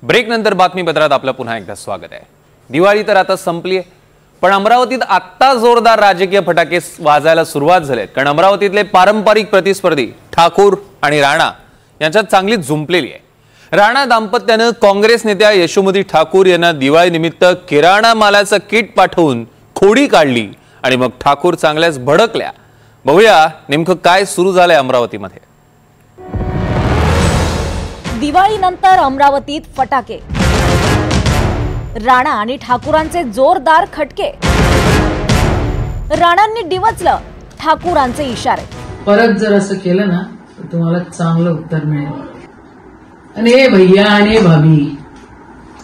ब्रेकनंतर बातमीपत्रात आपलं पुन्हा एकदा स्वागत आहे। दिवाळी तर आता संपली आहे, पण अमरावतीत आत्ता जोरदार राजकीय फटाके वाजायला सुरुवात झाली आहे। कारण अमरावतीतले पारंपरिक प्रतिस्पर्धी ठाकूर आणि राणा यांच्यात चांगली जुंपलेली आहे। राणा दाम्पत्याने काँग्रेस नेत्या यशोमती ठाकूर यांना दिवाळीनिमित्त किराणा मालाचं किट पाठवून खोडी काढली आणि मग ठाकूर चांगल्याच भडकल्या। बघूया नेमकं काय सुरू झालंय अमरावतीमध्ये। दिवाळीनंतर अमरावतीत फटाके, राणा आणि ठाकूरांचे जोरदार खटके। राणांनी डिवचलं, ठाकूरांचे इशारे। परत जर असं केलं ना तर तुम्हाला चांगलं उत्तर मिळेल। आणि हे भैया आणि भाभी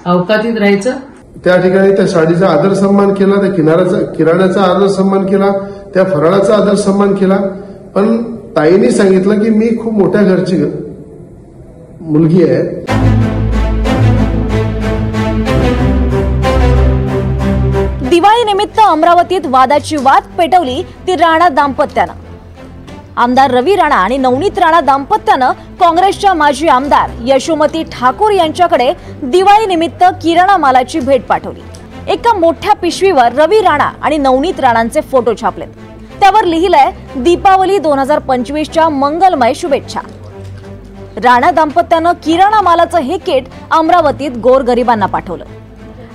अवकातीत राहायचं। त्या ठिकाणी त्या साडीचा आदर सन्मान केला, त्या किराण्याचा आदर सन्मान केला, त्या फराळाचा आदर सन्मान केला। पण ताईंनी सांगितलं की मी खूप मोठ्या घरची मुलगी आहे। दिवाळीनिमित्त अमरावतीत वादाची वाद पेटवली ती राणा दाम्पत्यानं। आमदार रवी राणा आणि नवनीत राणा दाम्पत्यानं काँग्रेसच्या माजी आमदार यशोमती ठाकूर यांच्याकडे दिवाळीनिमित्त किराणा मालाची भेट पाठवली। एका मोठ्या पिशवीवर रवी राणा आणि नवनीत राणांचे फोटो छापलेत। त्यावर लिहिलंय, दीपावली 2025च्या मंगलमय शुभेच्छा। राणा दाम्पत्यानं किराणा मालाचं हे किट अमरावतीत गोरगरिबांना पाठवलं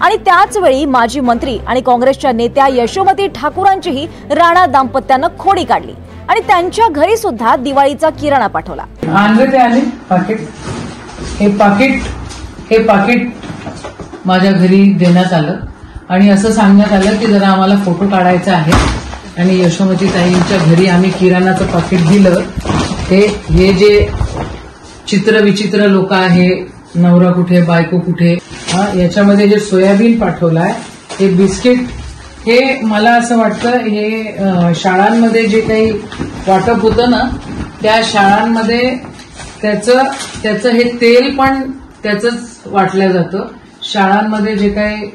आणि त्याच वेळी माजी मंत्री आणि काँग्रेसच्या नेत्या यशोमती ठाकूरांचीही राणा दाम्पत्यानं खोडी काढली आणि त्यांच्या घरी सुद्धा दिवाळीचा किराणा पाठवला। आणलं ते आले पाकिट, हे पाकिट माझ्या घरी देण्यात आलं आणि असं सांगण्यात आलं की जरा आम्हाला फोटो काढायचा आहे आणि यशोमती ताईंच्या घरी आम्ही किराणाचं पाकिट दिलं। हे जे चित्र विचित्र लोक आहे, नवरा कुठे बायको कुठे, याच्यामध्ये जे सोयाबीन पाठवलाय, हे बिस्किट, हे मला असं वाटतं हे शाळांमध्ये जे काही वाटप होतं ना त्या शाळांमध्ये त्याचं हे तेल पण त्याचंच वाटलं जातं। शाळांमध्ये जे काही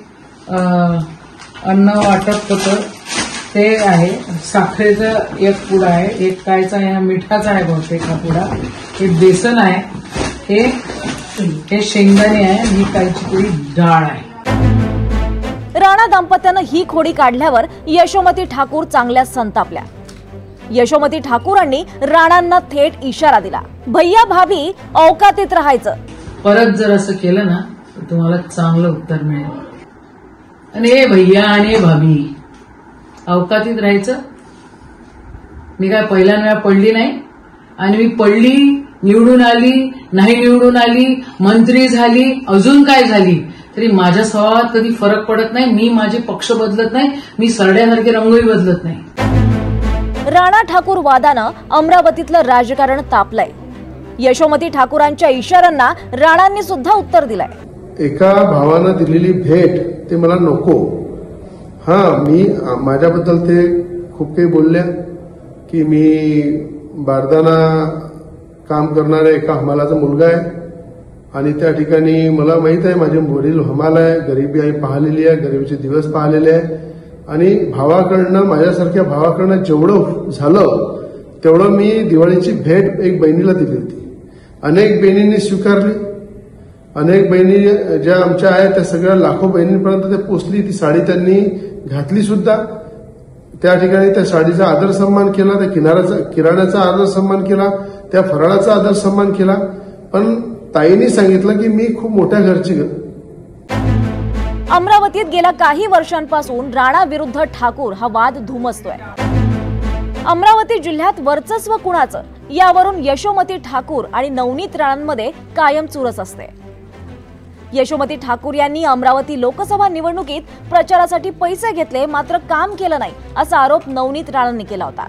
अन्न वाटप होतं ते आहे। साखरेचं एक पुडा आहे, एक कायचा आहे, मिठाचा आहे बहुतेक हा पुडा, हे बेसन आहे, हे शेंगदाणे आहे, ही कायची तरी डाळ आहे। राणा दाम्पत्यानं ही खोडी काढल्यावर यशोमती ठाकूर चांगल्या संतापल्या। यशोमती ठाकूरांनी राणांना थेट इशारा दिला, भैया भाभी अवकातीत राहायचं। परत जर असं केलं ना तर तुम्हाला चांगलं उत्तर मिळेल। आणि हे भैया आणि भाभी अवकातीत राहायचं। मी काय पहिल्यांदा पडली नाही, आणि मी पडली, निवडून आली, नाही निवडून आली, मंत्री झाली, अजून काय झाली तरी माझ्या स्वभावात कधी फरक पडत नाही। मी माझे पक्ष बदलत नाही, मी सरड्यासारखे रंगही बदलत नाही। राणा ठाकूर वादानं अमरावतीतलं राजकारण तापलंय। यशोमती ठाकूरांच्या इशाऱ्यांना राणांनी सुद्धा उत्तर दिलंय। एका भावानं दिलेली भेट ते मला नको। मी माझ्याबद्दल ते खूप काही बोलल्या की मी बारदाना काम करणारा एका हमालाचा मुलगा आहे आणि त्या ठिकाणी मला माहित आहे माझे वडील हमाल आहे, गरिबी आई पाहिलेली आहे, गरिबीचे दिवस पाहिलेले आहे आणि भावाकडनं, माझ्यासारख्या भावाकडनं जेवढं झालं तेवढं मी दिवाळीची भेट एक बहिणीला दिली होती। अनेक बहिणींनी स्वीकारली, अनेक बहिणी ज्या आमच्या आहेत त्या सगळ्या लाखो बहिणींपर्यंत ते पोचली। ती साडी त्यांनी घातली सुद्धा। त्या ठिकाणी त्या साडीचा आदर सन्मान केला, त्या किराण्याचा आदर सन्मान केला, त्या फराळाचा आदर सन्मान केला। पण ताईंनी सांगितलं की मी खूप मोठ्या घरची। अमरावतीत गेल्या काही वर्षांपासून राणा विरुद्ध ठाकूर हा वाद धुमसतोय। अमरावती जिल्ह्यात वर्चस्व कुणाचं यावरून यशोमती ठाकूर आणि नवनीत राणांमध्ये कायम चुरस असते। यशोमती ठाकूर यांनी अमरावती लोकसभा निवडणुकीत प्रचारासाठी पैसे घेतले, मात्र काम केलं नाही असा आरोप नवनीत राणांनी केला होता।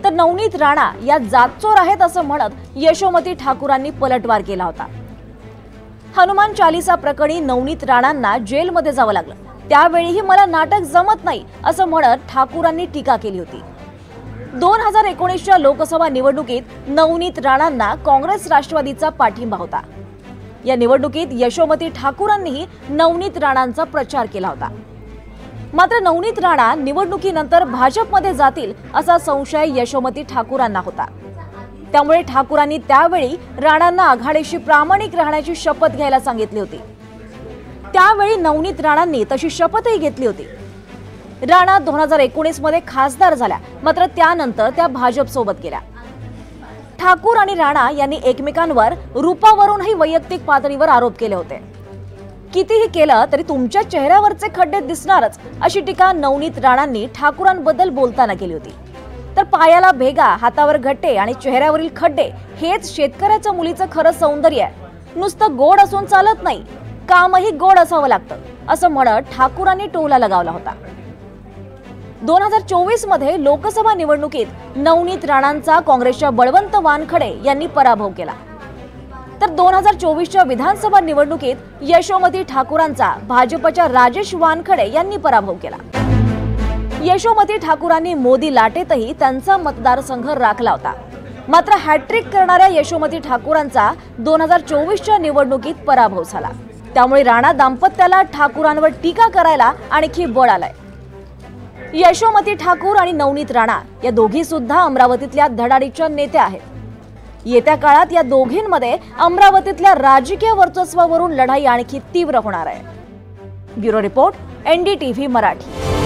तर नवनीत राणा या जातचोर आहेत असं म्हणत यशोमती ठाकूरांनी पलटवार केला होता। हनुमान चालीसा प्रकरणी नवनीत राणांना जेलमध्ये जावं लागलं, त्यावेळीही मला नाटक जमत नाही असं म्हणत ठाकूरांनी टीका केली होती। 2019च्या लोकसभा निवडणुकीत नवनीत राणांना काँग्रेस राष्ट्रवादीचा पाठिंबा होता। या निवडणुकीत यशोमती ठाकूरांनीही नवनीत राणांचा प्रचार केला होता। मात्र नवनीत राणा निवडणुकीनंतर भाजपमध्ये जातील असा संशय यशोमती ठाकूरांना होता। त्यामुळे ठाकूरांनी त्यावेळी राणांना आघाडीशी प्रामाणिक राहण्याची शपथ घ्यायला सांगितली होती। त्यावेळी नवनीत राणांनी तशी शपथही घेतली होती। राणा 2019 मध्ये खासदार झाल्या, मात्र त्यानंतर त्या भाजप सोबत गेल्या। ठाकूर आणि राणा यांनी एकमेकांवर रूपावरूनही वैयक्तिक पातळीवर आरोप केले होते। कितीही केलं तरी तुमच्या चेहऱ्यावरचे खड्डे दिसणारच, अशी टीका नवनीत राणांनी ठाकूरांबद्दल बोलताना केली होती। तर पायाला भेगा, हातावर घट्टे आणि चेहऱ्यावरील खड्डे हेच शेतकऱ्याच्या मुलीचं खरं सौंदर्य आहे। नुसतं गोड असून चालत नाही, कामही गोड असावं लागतं, असं म्हणत ठाकूरांनी टोला लगावला होता। 2024 मध्ये लोकसभा निवडणुकीत नवनीत राणांचा काँग्रेसच्या बळवंत वानखडे यांनी पराभव केला, तर 2024च्या विधानसभा निवडणुकीत यशोमती ठाकूरांचा भाजपच्या राजेश वानखडे यांनी पराभव केला। यशोमती ठाकूरांनी मोदी लाटेतही त्यांचा मतदारसंघ राखला होता, मात्र हॅट्रिक करणाऱ्या यशोमती ठाकूरांचा 2024च्या निवडणुकीत पराभव झाला। त्यामुळे राणा दाम्पत्याला ठाकूरांवर टीका करायला आणखी बळ आलंय। यशोमती ठाकूर आणि नवनीत राणा या दोघी सुद्धा अमरावतीतल्या धडाडीच्या नेत्या आहेत। येत्या काळात या दोघींमध्ये अमरावतीतल्या राजकीय वर्चस्वावरून लढाई आणखी तीव्र होणार आहे। Bureau report, NDTV Marathi.